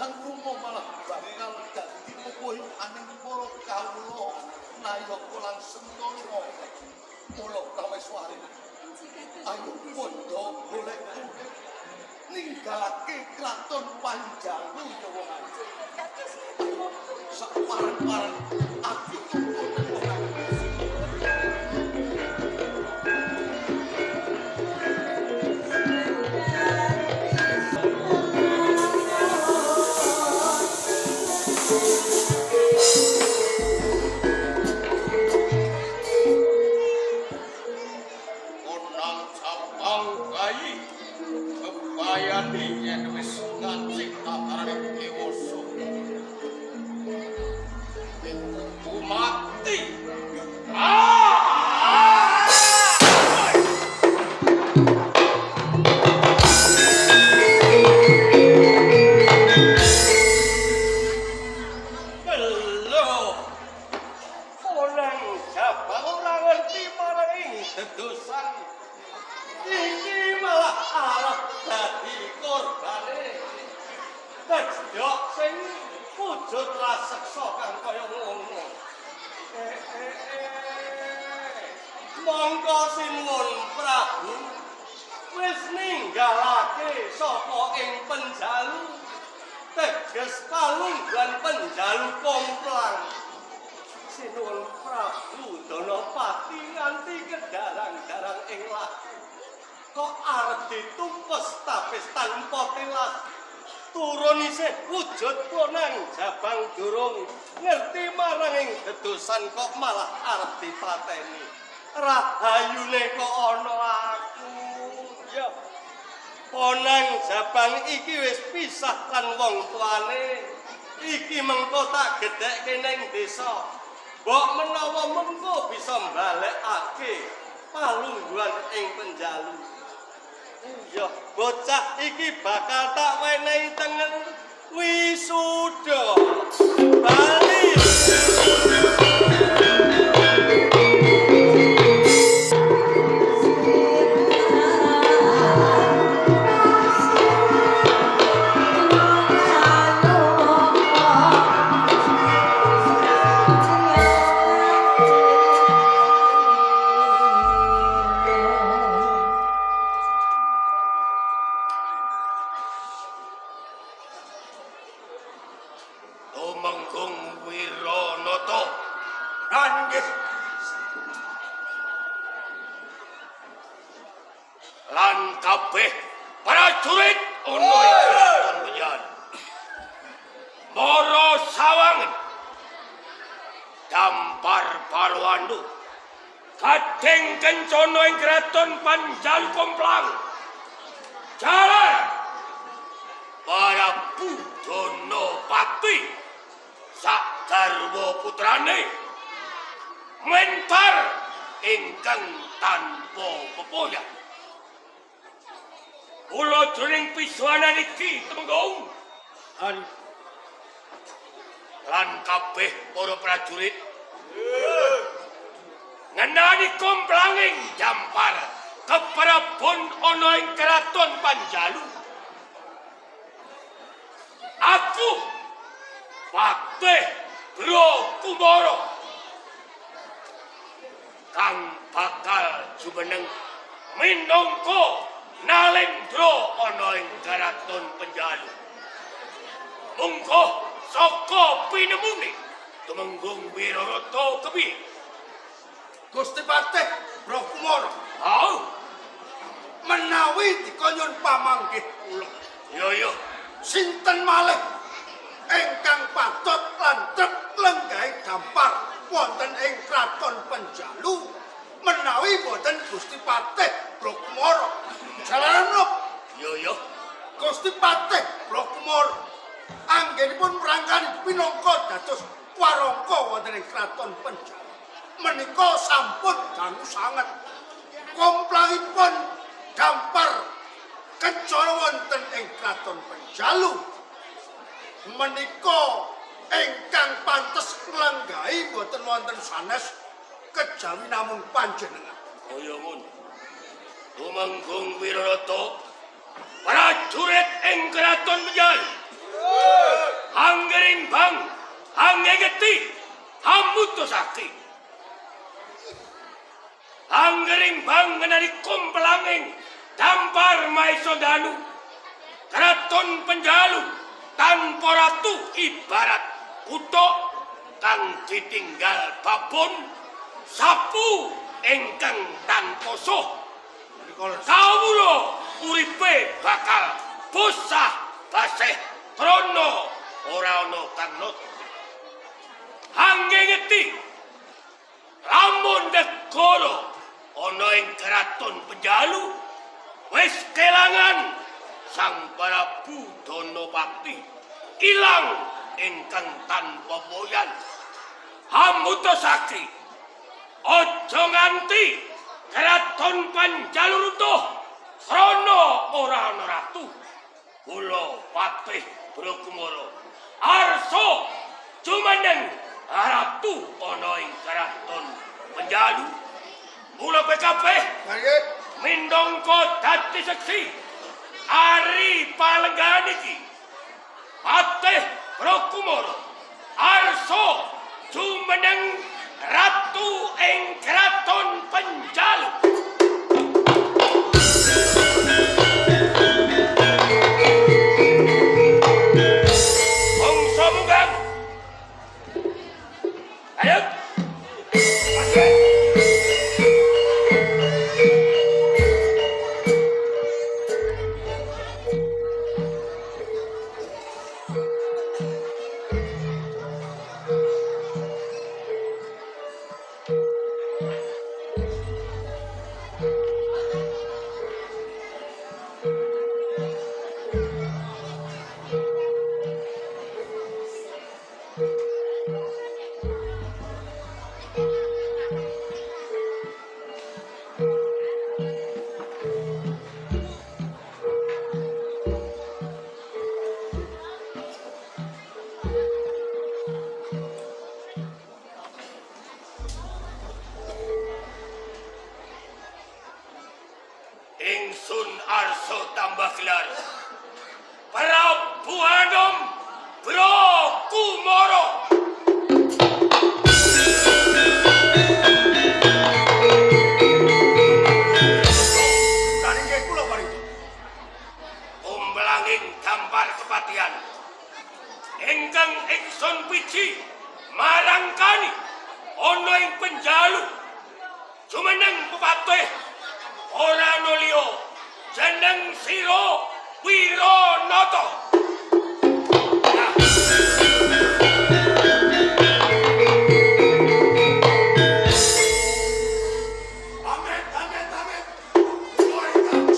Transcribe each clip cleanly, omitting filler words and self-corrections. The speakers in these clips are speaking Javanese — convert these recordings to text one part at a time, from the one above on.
kang rumo malah bakal dadi mupuhi aning para kawula naya kolang sentara mula prameswari ayo padha golek ninggalake kraton Panjalu ya wong aja saparang-parang aku tuntun wong monggo sinuwun Prabu wis ninggalake sapa ing Panjalu teges kalunggan Panjalu komplang sinuwun Prabu Danapati nganti kedarang-darang ing lahu kok arep ditumpes tapis tanpa tilas turun isih wujud ponang jabang durung ngerti marang ing dedosan kok malah arep dipateni rahayune kok ana aku ya ponang jabang iki wis pisah lan wong tuane iki mengko tak gedhekke ning desa mbok menawa mengko bisa mbalekake palungguhan ing Panjalu ya bocah iki bakal tak wenehi tengen wisuda bali lan kabeh prajurit ana ing kraton Panjalu. Mara sawangen dampar Palwandu kadeng kencana ing kraton Panjalu komplang. Jalan para Danapati sak garwa putrane mentar ingkang tanpa pepoyan. Kula jroning pisuanan iki temenggung lan kabeh para prajurit ngenani komplanging dampar keprabon ana ing kraton Panjalu. Aku Patih Kumara kang bakal jumeneng minangka Nalendra ana ing kraton Panjalu. Monggo saka pinemune tumenggung Wirarata kepiye? Gusti Patih Kumara menawi dikonyun pamanggih kula. Yo Sinten malih ingkang patut landhep lenggahe dampar wonten ing kraton Panjalu menawi boten Gusti Patih Kumara. Jalaran menapa? Yo Gusti Patih Kumara anggenipun merangkani pinangka dados warangka wonten ing kraton Panjalu. Menika sampun dangu sanget. Komplangipun dampar kencana wonten ing kraton Panjalu. Menika ingkang pantes nglenggahi boten wonten sanes kejawi namung panjenengan. Kaya ngono. Tumenggung Wirarata prajurit ing kraton Panjalu. Anggerimbang, anggegeti, hamutosake. Anggerimbang ngenani kumpelangeng, dampar maisodanu, keraton penjalu, tanpa ratu ibarat kutok, kang ditinggal babon, sapu engkang tanpa soh. Kawula uripe bakal bosah baseh krana ora ana kang not. Anggegeti lamun negara ana ing keraton penjalu wis kelangan Sang Prabu Danapati ilang ingkang tanpa boyan. Hamutosake aja nganti keraton Panjalu runtuh krana ora ana ratu. Kula Patih Brokumara arsa jumeneng ratu ana ing keraton Panjalu. Mula PKP mindangka dadi seksi ari palenggan iki Patih Brokumara arsa jumeneng ratu ing keraton Panjalu. Bangsa munggang ayo ingsun arsa tambah gelar Prabu Anom Brokumara. Taringke kula parito. Umblanging dampar kepatihan ingkang ingsun piji marangkani ana ing Panjalu jumeneng pepatih ora ana liya jeneng sira Wiranata. Amin. Kula ingkang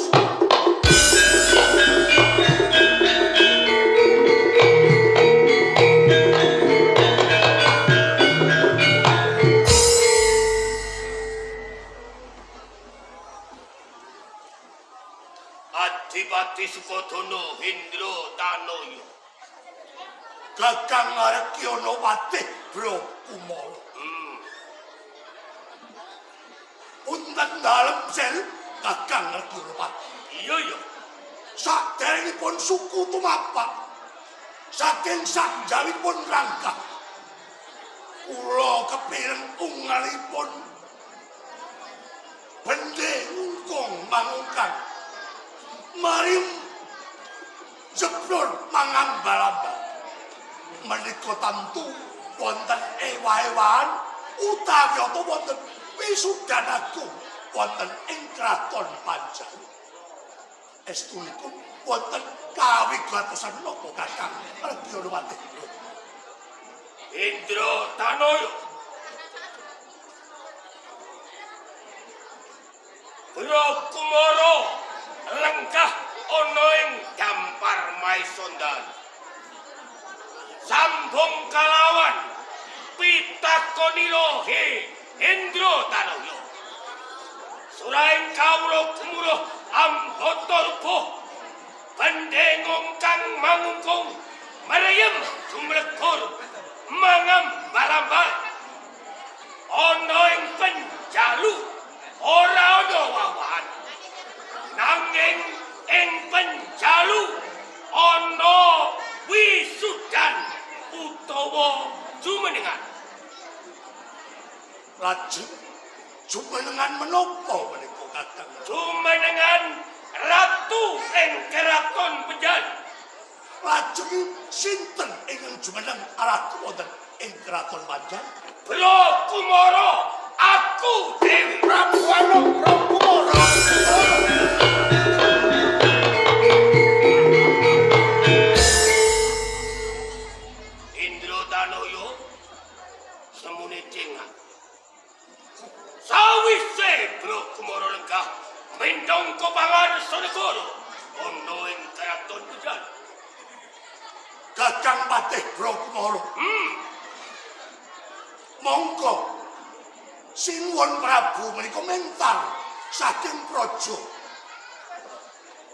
Adipati Sukodana Indratanoya. Kakang Arkyana Patih Brokumara. Punten dalem sel Kakang Arkyana Patih. Iya. Saderengipun suku tumapak saking sakjawipun rangka kula kepireng ungalipun bendhe ungkung mangungkang marium jebrol mangambal-ambal menika tamtu wonten ewa-ewan utawi apa wonten wisudan agung wonten ing kraton Panjalu. Estunipun wonten kawigatosan napa Kakang Arkyana Patih Indratanoya. Brokumara lengkah ana ing dampar Maisondan. Sambung kalawan pitakonira he Indratanoya. Suraing kawula kumuruh ambata rupuh pendengong kang mangungkung marayem jumlekur mangambal-ambal ana ing Panjalu ora ana wawahan nanging ing Panjalu ana wisudan jumenengan. Lajeng jumenengan menapa menika Kakang? Jumenengan ratu ing keraton Penjalu. Lajeng sinten ingkang jumeneng ratu wonten ing keraton Panjalu? Bro Kumoro, aku Dewi. Prabu Anom Prabu Kumoro. Indro Tanoyo semune cengat. Sawise Bro Kumoro lenggah mendongko pangarsa negara ana ing keraton Penjalu. Kakang Patih Bro Kumoro. Monggo Sinuwun Prabu menika mentar saking praja.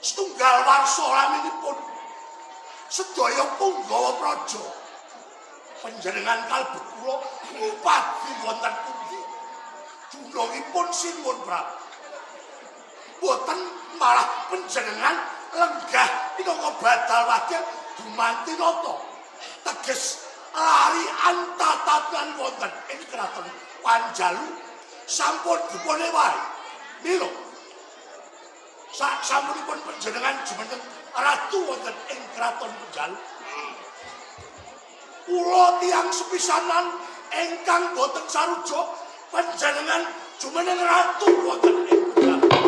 Setunggal warsa laminipun sedaya punggawa praja. Panjenengan kalebet kula upadi wonten pundi? Dunungipun Sinuwun Prabu. Boten malah panjenengan lenggah minangka badal wakil dumanti nata. Teges lari antatatan wonten ing keraton Panjalu sampun dipun ewahi. Mila sasampunipun panjenengan jumeneng ratu wonten ing keraton Panjalu. Kula tiyang sepisanan ingkang boten sarujuk panjenengan jumeneng ratu wonten ing Panjalu.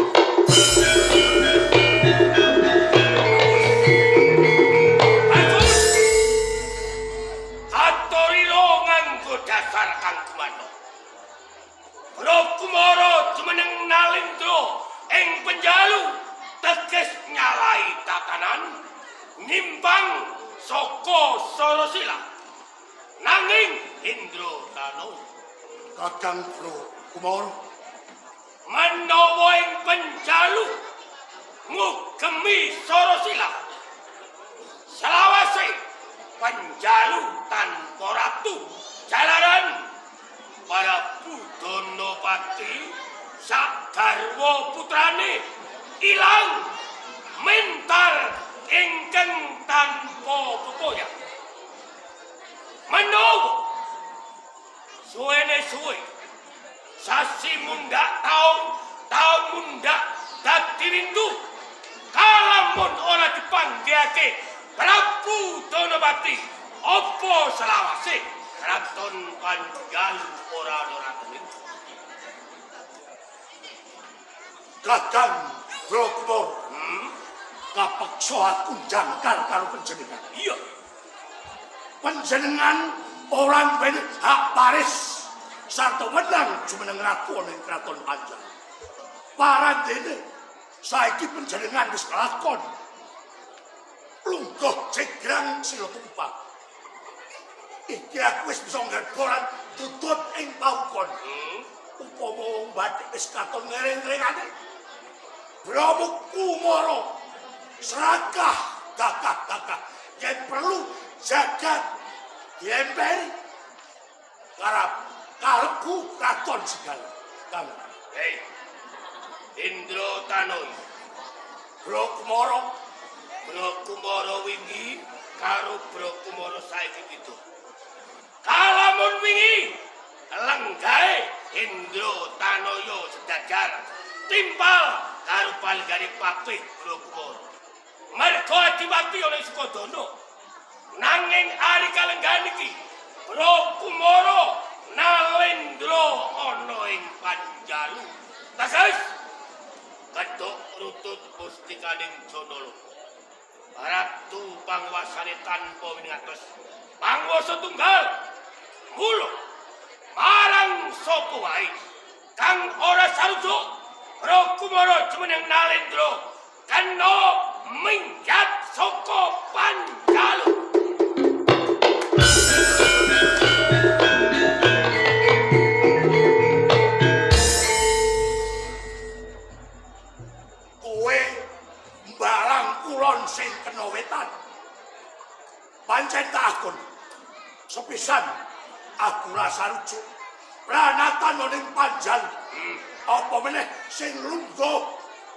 Dasar kang kumano. Bro Kumoro jumeneng Nalendra ing Penjalu teges nyalai tatanan nyimpang saka Sarasila. Nanging Indro Tanoyo Kakang Bro Kumoro menawa ing Penjalu ngugemi Sarasila. Selawase Penjalu tanpa ratu jalaran para Budonopati sak garwa putrane ilang mentar ingkang tanpa pepoya. Menawa suwe sasi mundak taun mundak dadi rindu kalamun ora dipanggihake Prabu Donopati apa selawase Keraton Panjalu ora ratune. Kakang Bro Kumoro kapeksa aku jangkar karo panjenengan. Iya. Panjenengan ora nduweni hak waris sarta wenang jumeneng ratu ing keraton Panjalu. Parandene saiki panjenengan wis kelakon. Lungguh jegrang sila tumpah. Iki aku wis bisa ngerboran tutut ing paukon. Upama wong bathik wis katon ngereng-rengane. Prabu Kumoro serakah kakak yen perlu jagat diemperi kalebu kraton segala. Kang. Hei, Indro Tanoyo. Bro Kumoro wingi karo Bro Kumoro saiki pitu. Kalamun wingi lenggahe Indro Tanoyo sedajar timpal karo palinggane papih Bro Kumoro. Merga adiwati ana Sukodono. Nanging ari kalenggahan iki Bro Kumoro Nalendra ana ing Panjalu. Teges kedhok rutut pustikaning Janala. Ratu panguasane tanpa wingatos. Panguwasa tunggal. Mula marang sapa wae kang ora sarujuk Bro Kumoro jumeneng Nalendra kena minggat saka Panjalu. Kowe mbalang kulon sing kena wetan. Pancen takon sepisan aku rasa rujuk pranatan ning Panjalu. Apa meneh sing lungguh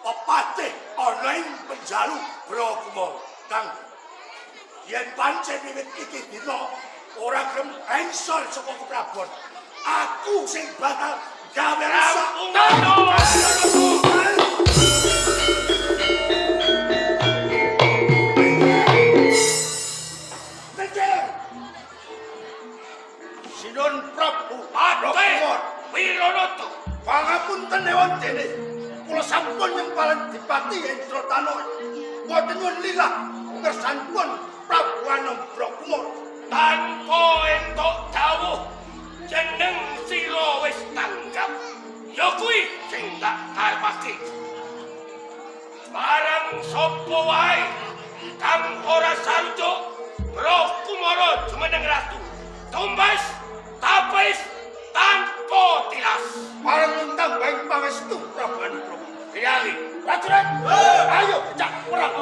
pepatih ana ing Panjalu Bro Kumoro. Kang, yen pancen wiwit iki dina ora gelem ensor saka keprabon. Aku sing bakal gawe rusak. Sinun Prabu Ate Wiranata. Pangapunten Dewan Dene. Kula sampun nyempalan Dipati Indratanaya. Mboten nyuwun lilah ngersanipun Prabu Anangrakumara. Tanpa entuk dawuh jeneng sira wis tanggap. Ya kuwi sing tak karepake. Barang sapa wae kang ora sarujuk Kumara jumeneng ratu. Tumbas tapis tanpa tilas. Parang tambahing pangestu Prabu Anangrakumara. Kyai, Prajurit, ayo cak perang.